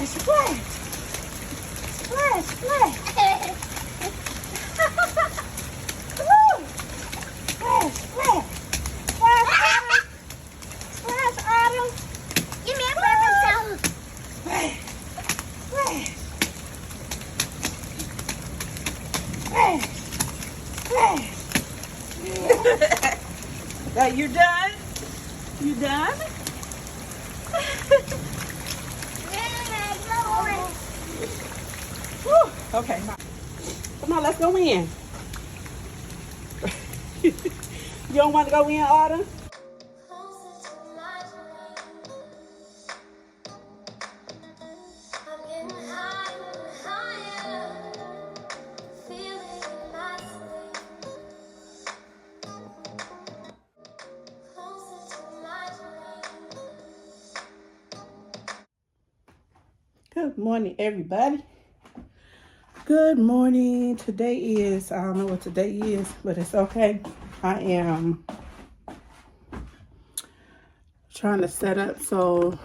Splash, splash. Splash, splash. Come on. Splash, splash. Splash, Autumn. Splash, Autumn. Give me a purple towel. Splash, splash. Splash, splash. Now you done? You done? Whew. Okay. Come on, let's go in. You don't want to go in, Autumn? Good morning, everybody. Good morning. Today is, I don't know what today is, but it's okay. I am trying to set up, so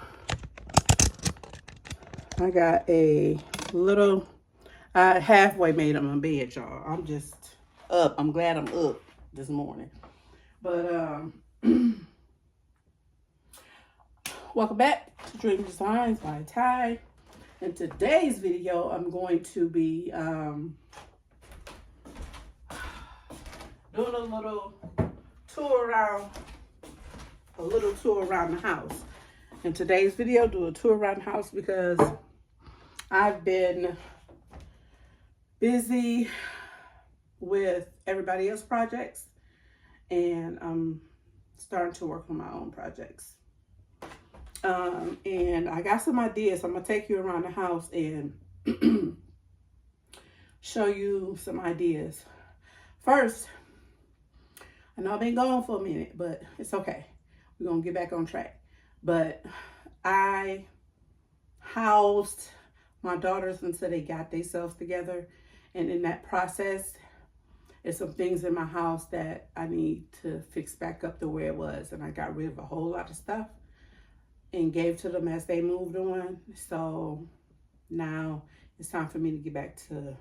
I got a little, I halfway made up my bed, y'all. I'm just up. I'm glad I'm up this morning. But, welcome back to Dream Designs by Ty. In today's video, I'm going to be doing a little tour around the house. In today's video, do a tour around the house because I've been busy with everybody else's projects and I'm starting to work on my own projects. And I got some ideas. I'm gonna take you around the house and show you some ideas. First, I know I've been gone for a minute, but it's okay. We're gonna get back on track. But I housed my daughters until they got themselves together. And in that process, there's some things in my house that I need to fix back up to where it was. And I got rid of a whole lot of stuff and gave to them as they moved on. So now it's time for me to get back to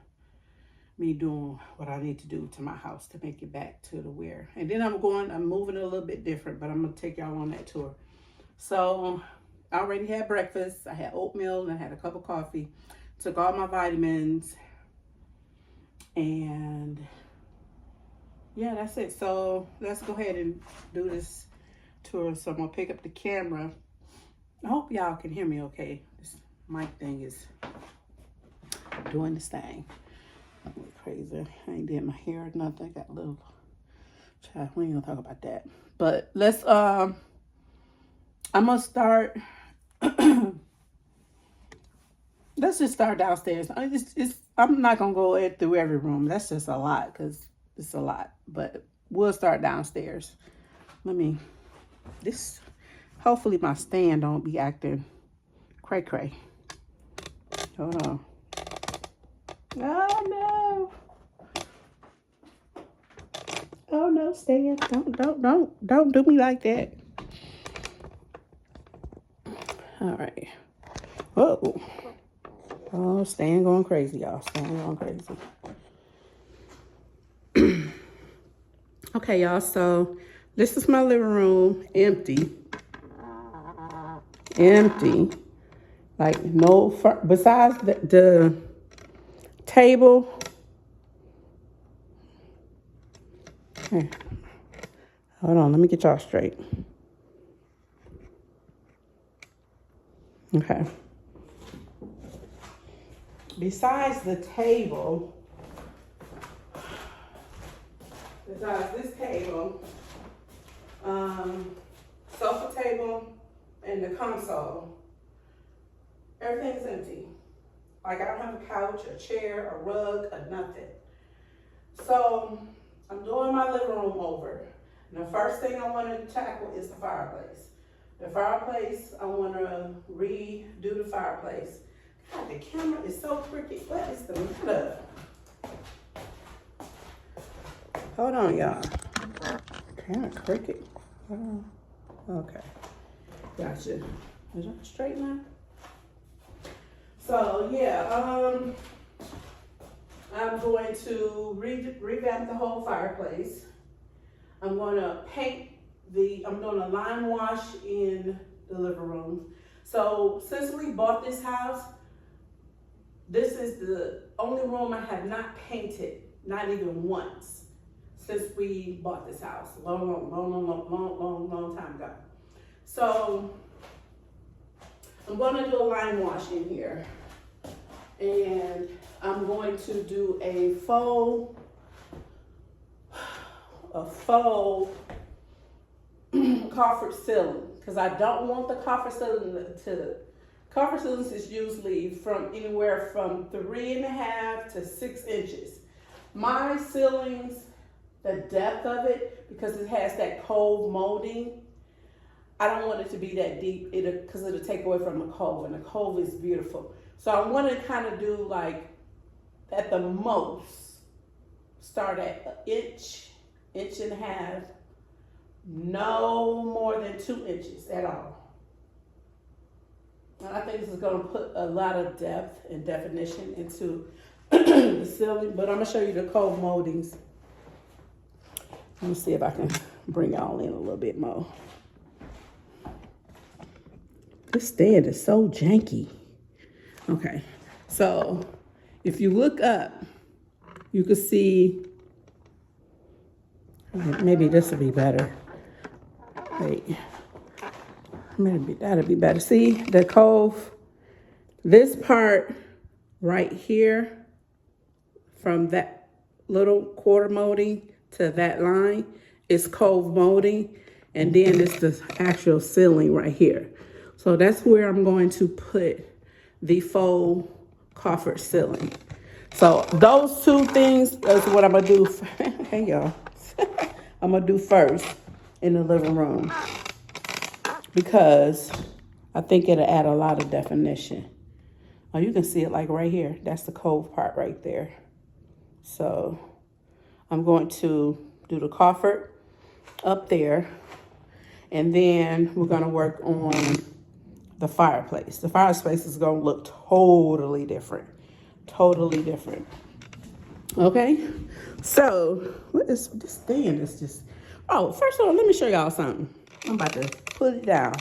me doing what I need to do to my house to make it back to the where. And then I'm moving a little bit different, but I'm gonna take y'all on that tour. So I already had breakfast. I had oatmeal and I had a cup of coffee. Took all my vitamins. And yeah, that's it. So let's go ahead and do this tour. So I'm gonna pick up the camera. I hope y'all can hear me okay. This mic thing is doing this thing. I'm crazy. I ain't did my hair or nothing. I got a little child. We ain't gonna talk about that. But let's I'm gonna start let's just start downstairs. I'm not gonna go through every room. That's just a lot because it's a lot. But we'll start downstairs. Hopefully my stand don't be acting cray-cray. Hold on. Oh no. Oh no, stand. Don't do me like that. All right. Whoa. Oh, stand going crazy, y'all. Stand going crazy. Okay, y'all. So this is my living room, empty. Like no, besides the table. Okay. Hold on, let me get y'all straight. Okay. Besides the table, besides this table, sofa table, and the console, everything's empty. Like I don't have a couch, a chair, a rug, or nothing. So I'm doing my living room over. And the first thing I want to tackle is the fireplace. The fireplace, I want to redo the fireplace. God, the camera is so crooked. What is the matter? Hold on, y'all. Camera crooked. Okay. Gotcha. Is that straight now? So yeah, I'm going to revamp the whole fireplace. I'm going to paint I'm doing a lime wash in the living room. So since we bought this house, this is the only room I have not painted, not even once, since we bought this house. Long time ago. So I'm going to do a lime wash in here. And I'm going to do a faux coffered ceiling, because I don't want the coffered ceiling coffered ceilings is usually from anywhere from 3.5 to 6 inches. My ceilings, the depth of it, because it has that cove molding, I don't want it to be that deep because it'll take away from the cove, and the cove is beautiful. So I want to kind of do like, at the most, start at an inch and a half, no more than 2 inches at all. And I think this is going to put a lot of depth and definition into the ceiling, but I'm going to show you the cove moldings. Let me see if I can bring y'all in a little bit more. This stand is so janky. Okay, so if you look up, you can see, maybe this will be better. Wait, maybe that'll be better. See the cove, this part right here, from that little quarter molding to that line is cove molding, and then it's the actual ceiling right here. So that's where I'm going to put the faux coffered ceiling. So those two things is what I'm gonna do. Hey y'all, I'm gonna do first in the living room, because I think it'll add a lot of definition. Oh, you can see it like right here. That's the cove part right there. So I'm going to do the coffered up there, and then we're gonna work on the fireplace. The fireplace is gonna look totally different. Totally different. Okay? So, what is this stand is just, oh, first of all, let me show y'all something. I'm about to put it down.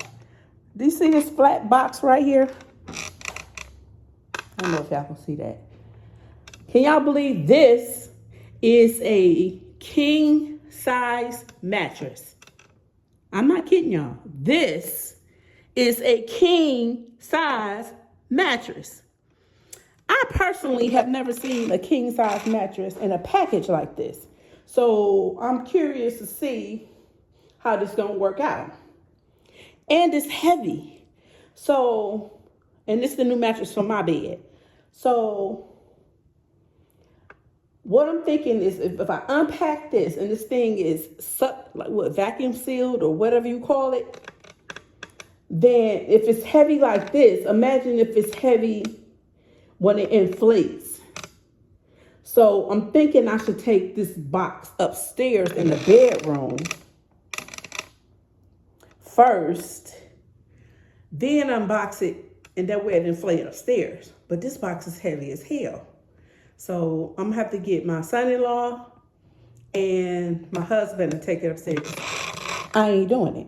Do you see this flat box right here? I don't know if y'all can see that. Can y'all believe this is a king size mattress? I'm not kidding y'all. This is a king size mattress. I personally have never seen a king size mattress in a package like this. So I'm curious to see how this is gonna work out. And it's heavy. So, and this is the new mattress for my bed. So what I'm thinking is, if I unpack this and this thing is like what, vacuum sealed or whatever you call it, then if it's heavy like this, imagine if it's heavy when it inflates. So I'm thinking I should take this box upstairs in the bedroom first, then unbox it, and that way it inflates upstairs. But this box is heavy as hell. So I'm gonna have to get my son-in-law and my husband to take it upstairs. I ain't doing it.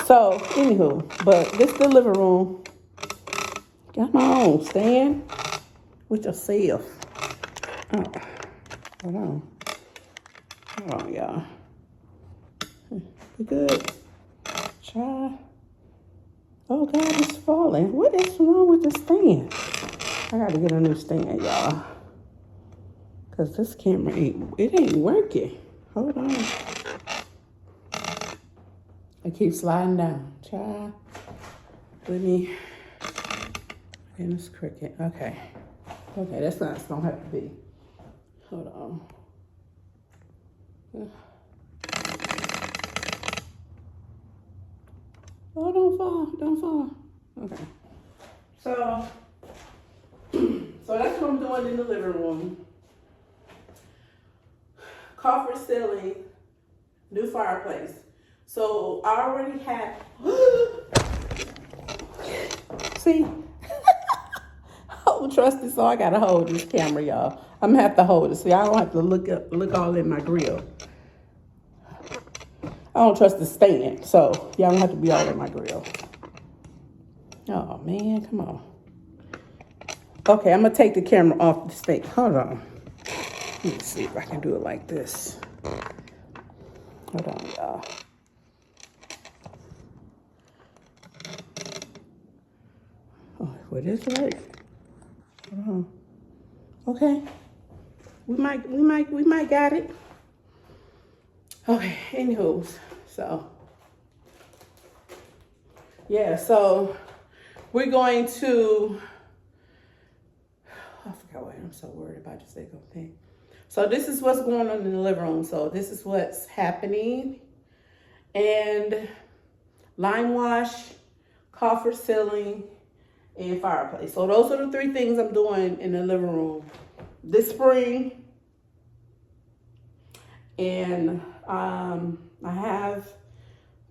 So, anywho, but this is the living room. Come on, stand with yourself. Oh, hold on. Hold on, y'all. We good? Try. Oh, God, it's falling. What is wrong with the stand? I got to get a new stand, y'all. Because this camera ain't working. Hold on. I keep sliding down. Child, with me. And it's crooked. Okay. Okay, that's not, it's gonna have to be. Hold on. Oh, don't fall, don't fall. Okay. So that's what I'm doing in the living room. Coffer ceiling, new fireplace. So I already have, see, don't trust it, so I gotta hold this camera, y'all. I'm gonna have to hold it so y'all don't have to look all in my grill. I don't trust the stand, so y'all don't have to be all in my grill. Oh man, come on. Okay, I'm gonna take the camera off the stand. Hold on. Let me see if I can do it like this. Hold on, y'all. Oh, well, this right. Hold on. Okay. We might got it. Okay, anywho, so yeah, so we're going to, I forgot what I'm so worried about the second thing. So this is what's going on in the living room. So this is what's happening. And lime wash, coffer ceiling, and fireplace. So those are the three things I'm doing in the living room this spring. And I have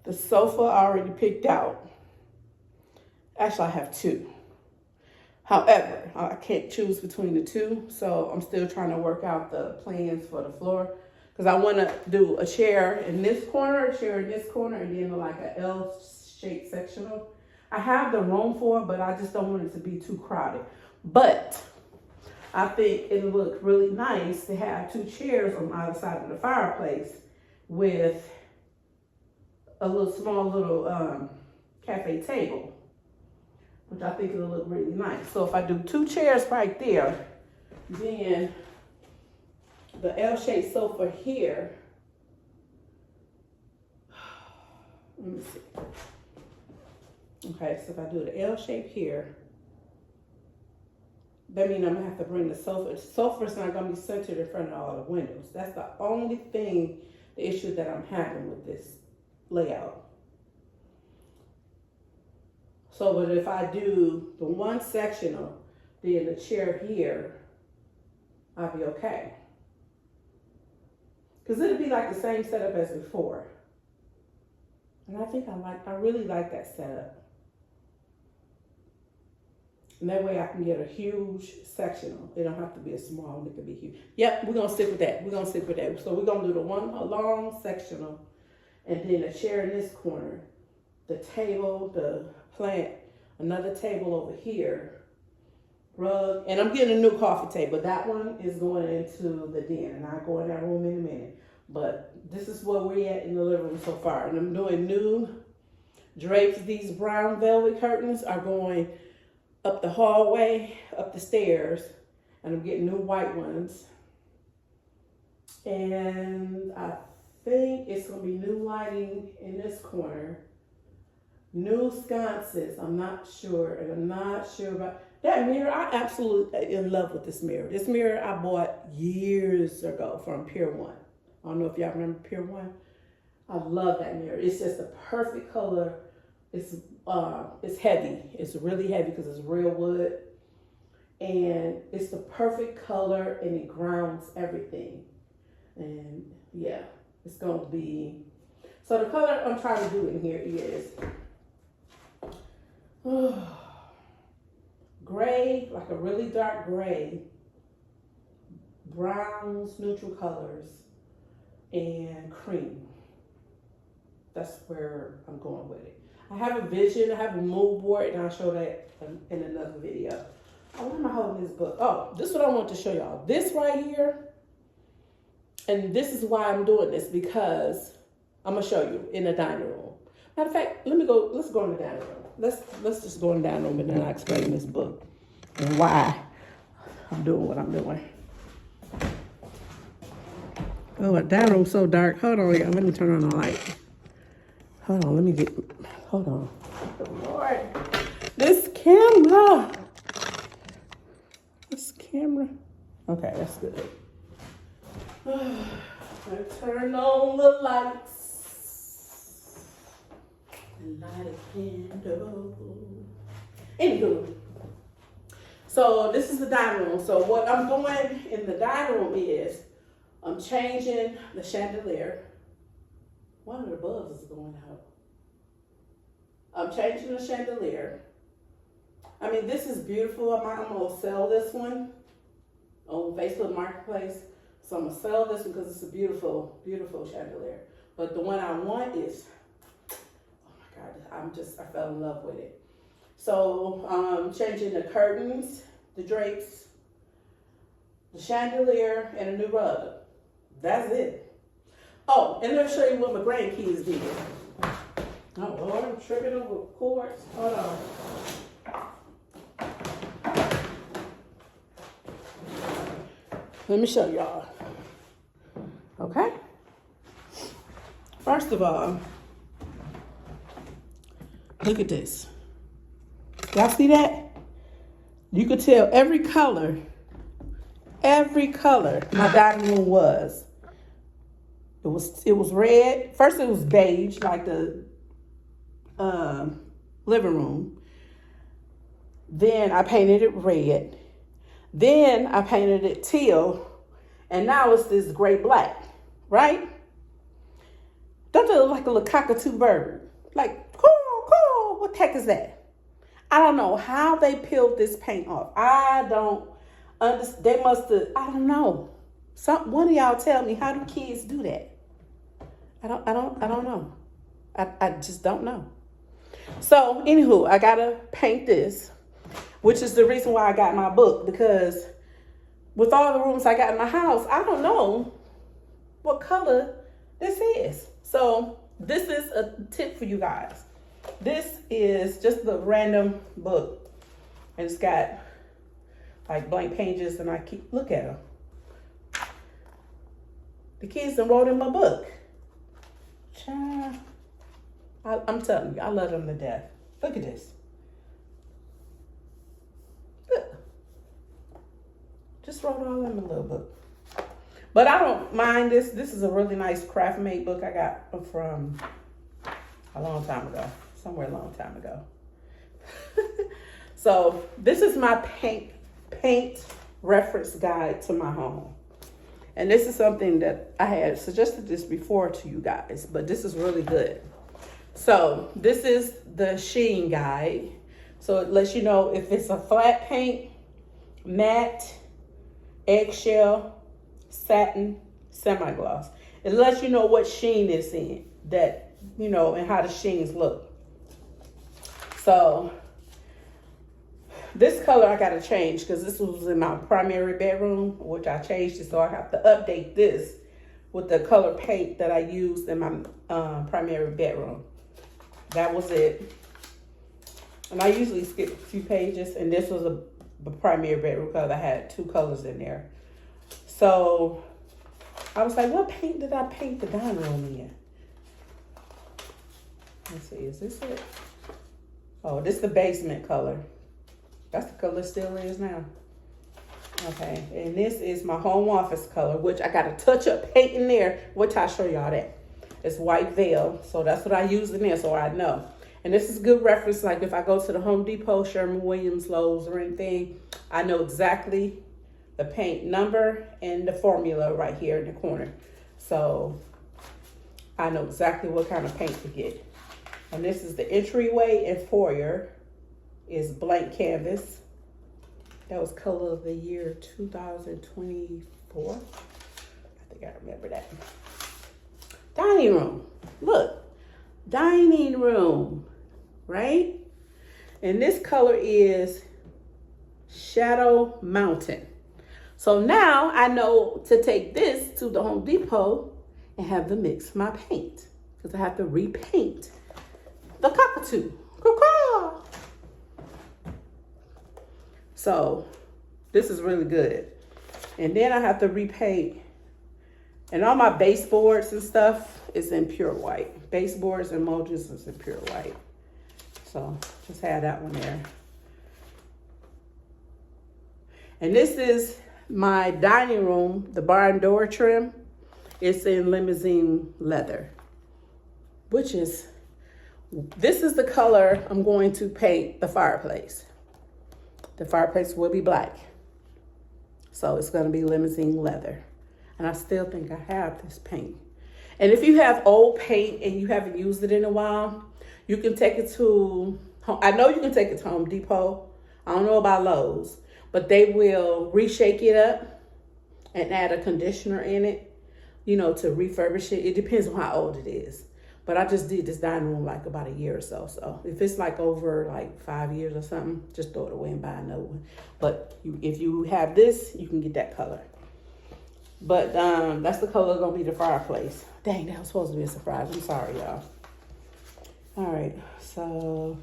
the sofa already picked out. Actually, I have two. However, I can't choose between the two, so I'm still trying to work out the plans for the floor. Because I want to do a chair in this corner, a chair in this corner, and then like an L-shaped sectional. I have the room for it, but I just don't want it to be too crowded. But I think it'll look really nice to have two chairs on either side of the fireplace with a small little cafe table, which I think it'll look really nice. So if I do two chairs right there, then the L-shaped sofa here, let me see. Okay, so if I do the L shape here, that means I'm gonna have to bring the sofa. The sofa's not gonna be centered in front of all the windows. That's the only thing, the issue that I'm having with this layout. So, but if I do the one sectional, then the chair here, I'll be okay. Because it'll be like the same setup as before. And I think I really like that setup. And that way I can get a huge sectional. It don't have to be a small, it could be huge. Yep, we're gonna stick with that. We're gonna stick with that. So we're gonna do the one long sectional, and then a chair in this corner, the table, the plant, another table over here, rug, and I'm getting a new coffee table. That one is going into the den, and I'll go in that room in a minute. But this is where we're at in the living room so far. And I'm doing new drapes. These brown velvet curtains are going up the hallway, up the stairs, and I'm getting new white ones. And I think it's gonna be new lighting in this corner, new sconces. I'm not sure, and I'm not sure about that mirror. I absolutely in love with this mirror. This mirror I bought years ago from Pier 1. I don't know if y'all remember Pier 1. I love that mirror. It's just the perfect color. It's heavy. It's really heavy because it's real wood. And it's the perfect color, and it grounds everything. And yeah, it's going to be... So the color I'm trying to do in here is gray, like a really dark gray, browns, neutral colors, and cream. That's where I'm going with it. I have a vision, I have a mood board, and I'll show that in another video. Oh, where am I holding this book? Oh, this is what I want to show y'all. This right here, and this is why I'm doing this, because I'm gonna show you in the dining room. Matter of fact, let's go in the dining room. Let's just go in the dining room, and then I'll explain this book and why I'm doing what I'm doing. Oh, the dining room's so dark. Hold on, y'all. Let me turn on the light. Hold on, hold on. Lord, this camera. Okay, that's good. I turn on the lights and light a candle. Anywho, so this is the dining room. So what I'm doing in the dining room is I'm changing the chandelier. One of the bulbs is going out. I'm changing the chandelier. I mean, this is beautiful. I'm going to sell this one on Facebook Marketplace. So I'm going to sell this one because it's a beautiful, beautiful chandelier. But the one I want is, oh my God, I fell in love with it. So changing the curtains, the drapes, the chandelier, and a new rug. That's it. Oh, and let me show you what my grandkids did. Oh Lord, I'm tripping over cords. Hold on. Let me show y'all. Okay? First of all, look at this. Y'all see that? You could tell every color my dining room was. It was red. First it was beige, like the living room. Then I painted it red. Then I painted it teal. And now it's this gray black, right? Don't it look like a little cockatoo bird? Like, cool, what the heck is that? I don't know how they peeled this paint off. I don't understand. They must have, I don't know. One of y'all tell me, how do kids do that? I don't know. I just don't know. So, anywho, I gotta paint this, which is the reason why I got my book, because with all the rooms I got in my house, I don't know what color this is. So this is a tip for you guys. This is just the random book. And it's got like blank pages, and I look at them. The kids done wrote in my book. Child, I'm telling you, I love them to death. Look at this. Look. Just wrote all in my little book. But I don't mind this. This is a really nice craft made book I got from a long time ago. Somewhere a long time ago. So this is my paint reference guide to my home. And this is something that I had suggested this before to you guys, but this is really good. So this is the sheen guide. So it lets you know if it's a flat paint, matte, eggshell, satin, semi-gloss. It lets you know what sheen it's in, that, you know, and how the sheens look. So this color I got to change because this was in my primary bedroom, which I changed it. So I have to update this with the color paint that I used in my primary bedroom. That was it. And I usually skip a few pages, and this was a primary bedroom color. I had two colors in there. So I was like, what paint did I paint the dining room in? Let's see, is this it? Oh, this is the basement color. That's the color it still is now. Okay, and this is my home office color, which I got a touch up paint in there. What I show y'all that? It's white veil, so that's what I use in there, so I know. And this is good reference, like if I go to the Home Depot, Sherwin-Williams, Lowe's, or anything, I know exactly the paint number and the formula right here in the corner. So I know exactly what kind of paint to get. And this is the entryway and foyer is blank canvas. That was color of the year 2024. I think I remember that. Dining room. Look, dining room, right? And this color is Shadow Mountain. So now I know to take this to the Home Depot and have them mix my paint, because I have to repaint the cockatoo. Caw-caw. So this is really good. And then I have to repaint, and all my baseboards and stuff is in pure white. Baseboards and moldings is in pure white. So just had that one there. And this is my dining room, the barn door trim. It's in limousine leather, which is, this is the color I'm going to paint the fireplace. The fireplace will be black. So it's going to be limousine leather. And I still think I have this paint. And if you have old paint and you haven't used it in a while, you can take it to, I know you can take it to Home Depot, I don't know about Lowe's, but they will reshake it up and add a conditioner in it, you know, to refurbish it. It depends on how old it is. But I just did this dining room like about a year or so. So if it's like over like 5 years or something, just throw it away and buy another one. But if you have this, you can get that color. But that's the color gonna be the fireplace. Dang, that was supposed to be a surprise. I'm sorry, y'all. All right, so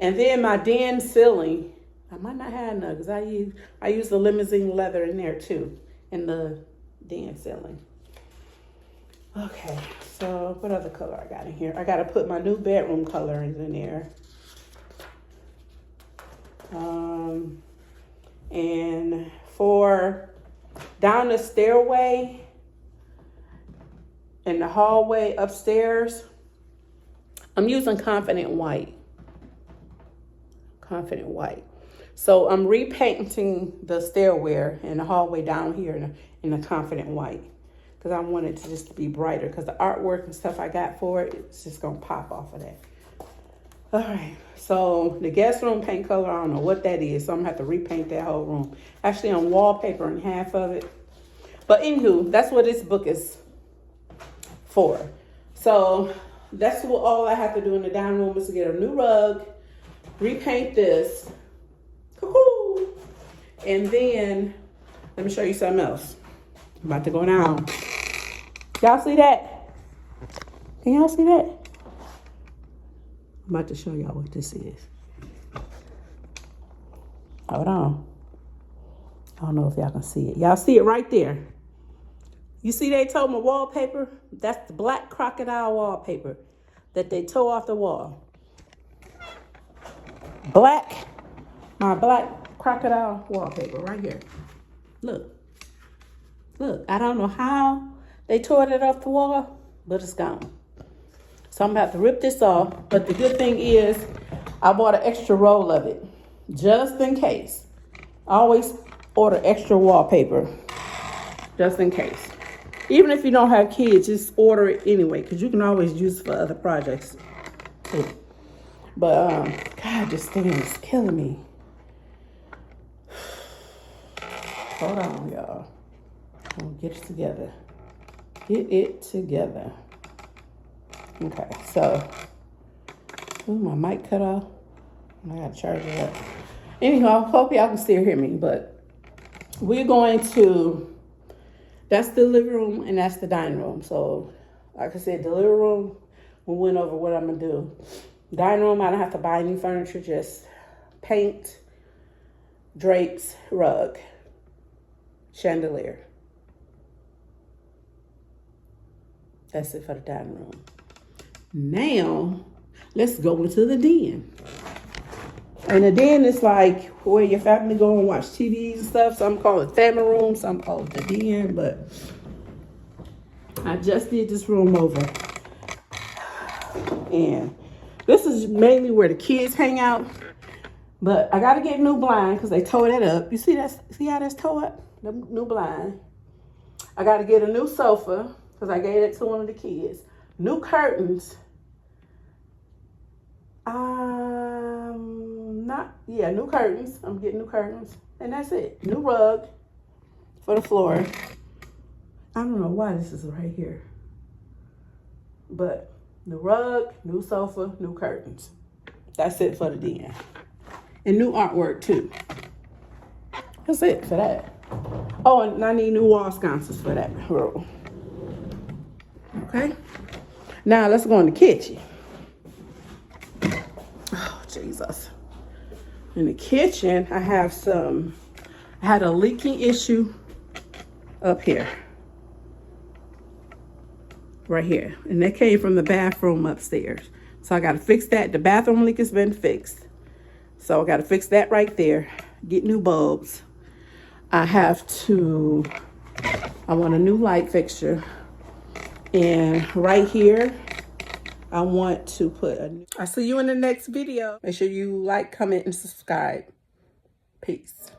and then my den ceiling. I might not have enough because I use the limousine leather in there too, in the den ceiling. Okay, so what other color I got in here? I got to put my new bedroom colorings in there. And for down the stairway and the hallway upstairs, I'm using Confident White. Confident White. So I'm repainting the stairway and the hallway down here in the Confident White. Because I want it to just be brighter. Because the artwork and stuff I got for it, it's just going to pop off of that. All right. So the guest room paint color, I don't know what that is. So I'm going to have to repaint that whole room. Actually, I'm wallpapering half of it. But anywho, that's what this book is for. So that's what all I have to do in the dining room is to get a new rug, repaint this. Woo-hoo. And then, let me show you something else. I'm about to go down. Y'all see that? Can y'all see that? I'm about to show y'all what this is. Hold on. I don't know if y'all can see it. Y'all see it right there. You see they tore my wallpaper? That's the black crocodile wallpaper that they tore off the wall. My black crocodile wallpaper right here. Look. Look, I don't know how they tore it off the wall, but it's gone. So I'm about to rip this off. But the good thing is I bought an extra roll of it just in case. I always order extra wallpaper just in case. Even if you don't have kids, just order it anyway because you can always use it for other projects too. But, God, this thing is killing me. Hold on, y'all. Get it together. Get it together. Okay, so, ooh, my mic cut off. I gotta charge it up. Anyhow, I hope y'all can still hear me, but we're going to, that's the living room and that's the dining room. So, like I said, the living room, we went over what I'm gonna do. Dining room, I don't have to buy any furniture, just paint, drapes, rug, chandelier. That's it for the dining room. Now, let's go into the den. And the den is like where your family go and watch TV and stuff. Some call it family room, some call it the den. But I just did this room over. And this is mainly where the kids hang out. But I got to get a new blind because they tore that up. You see that? See how that's tore up? The new blind. I got to get a new sofa. Because I gave it to one of the kids. New curtains. New curtains. I'm getting new curtains. And that's it. New rug for the floor. I don't know why this is right here. But new rug, new sofa, new curtains. That's it for the den. And new artwork too. That's it for that. Oh, and I need new wall sconces for that room. Okay, now let's go in the kitchen. Oh, Jesus. In the kitchen, I had a leaking issue up here. Right here. And that came from the bathroom upstairs. So I got to fix that. The bathroom leak has been fixed. So I got to fix that right there. Get new bulbs. I want a new light fixture. And right here, I want to put I'll see you in the next video. Make sure you like, comment, and subscribe. Peace.